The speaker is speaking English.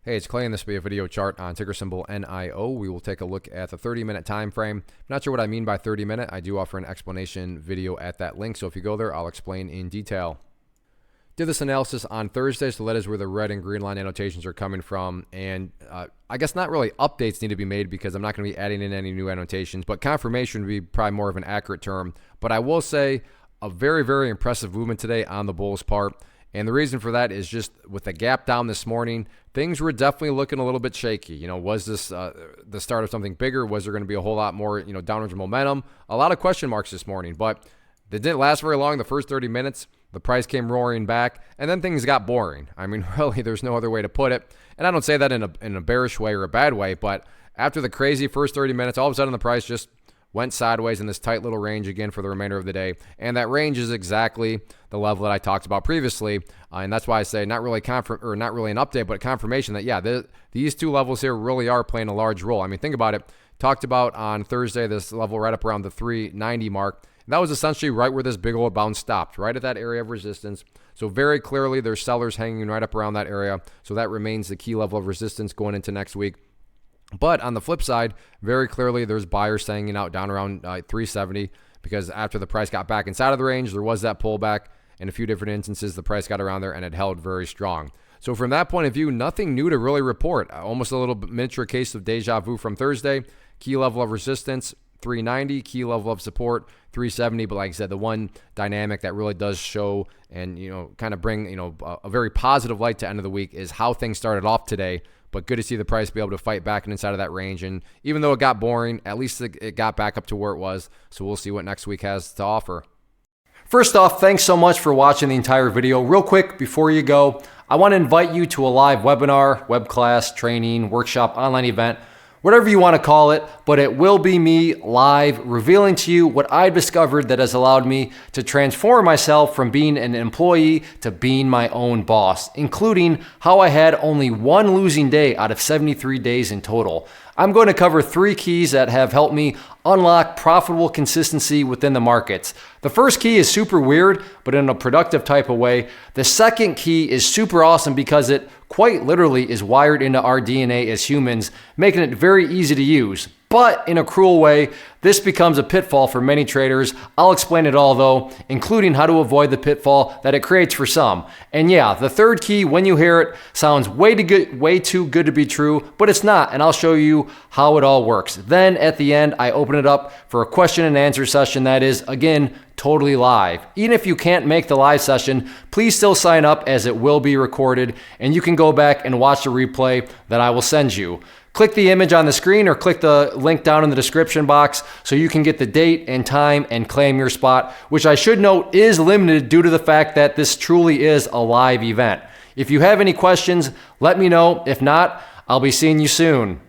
Hey, it's Clay, and this will be a video chart on ticker symbol NIO. We will take a look at the 30-minute time frame. Not sure what I mean by 30-minute. I do offer an explanation video at that link, so if you go there, I'll explain in detail. Did this analysis on Thursday, so that is where the red and green line annotations are coming from. And I guess not really updates need to be made because I'm not going to be adding in any new annotations, but confirmation would be probably more of an accurate term. But I will say a very, very impressive movement today on the bulls part. And the reason for that is just with the gap down this morning, things were definitely looking a little bit shaky. You know, was this the start of something bigger? Was there going to be a whole lot more, downwards momentum? A lot of question marks this morning, but it didn't last very long. The first 30 minutes, the price came roaring back, and then things got boring. I mean, really, there's no other way to put it. And I don't say that in a bearish way or a bad way, but after the crazy first 30 minutes, all of a sudden the price just went sideways in this tight little range again for the remainder of the day. And that range is exactly the level that I talked about previously. And that's why I say not really an update, but confirmation that, yeah, these two levels here really are playing a large role. I mean, think about it. Talked about on Thursday, this level right up around the 390 mark. That was essentially right where this big old bounce stopped, right at that area of resistance. So very clearly there's sellers hanging right up around that area. So that remains the key level of resistance going into next week. But on the flip side, very clearly there's buyers hanging out down around 370 because after the price got back inside of the range, there was that pullback. In a few different instances, the price got around there and it held very strong. So from that point of view, nothing new to really report. Almost a little miniature case of deja vu from Thursday. Key level of resistance, 390. Key level of support, 370. But like I said, the one dynamic that really does show and kind of bring a very positive light to end of the week is how things started off today. But good to see the price be able to fight back and inside of that range. And even though it got boring, at least it got back up to where it was. So we'll see what next week has to offer. First off, thanks so much for watching the entire video. Real quick, before you go, I want to invite you to a live webinar, web class, training, workshop, online event, whatever you want to call it, but it will be me live revealing to you what I've discovered that has allowed me to transform myself from being an employee to being my own boss, including how I had only one losing day out of 73 days in total. I'm going to cover 3 keys that have helped me unlock profitable consistency within the markets. The first key is super weird, but in a productive type of way. The second key is super awesome because it quite literally is wired into our DNA as humans, making it very easy to use. But in a cruel way, this becomes a pitfall for many traders. I'll explain it all though, including how to avoid the pitfall that it creates for some. And yeah, the third key, when you hear it, sounds way too good to be true, but it's not, and I'll show you how it all works. Then at the end, I open it up for a question and answer session that is, again, totally live. Even if you can't make the live session, please still sign up as it will be recorded, and you can go back and watch the replay that I will send you. Click the image on the screen or click the link down in the description box so you can get the date and time and claim your spot, which I should note is limited due to the fact that this truly is a live event. If you have any questions, let me know. If not, I'll be seeing you soon.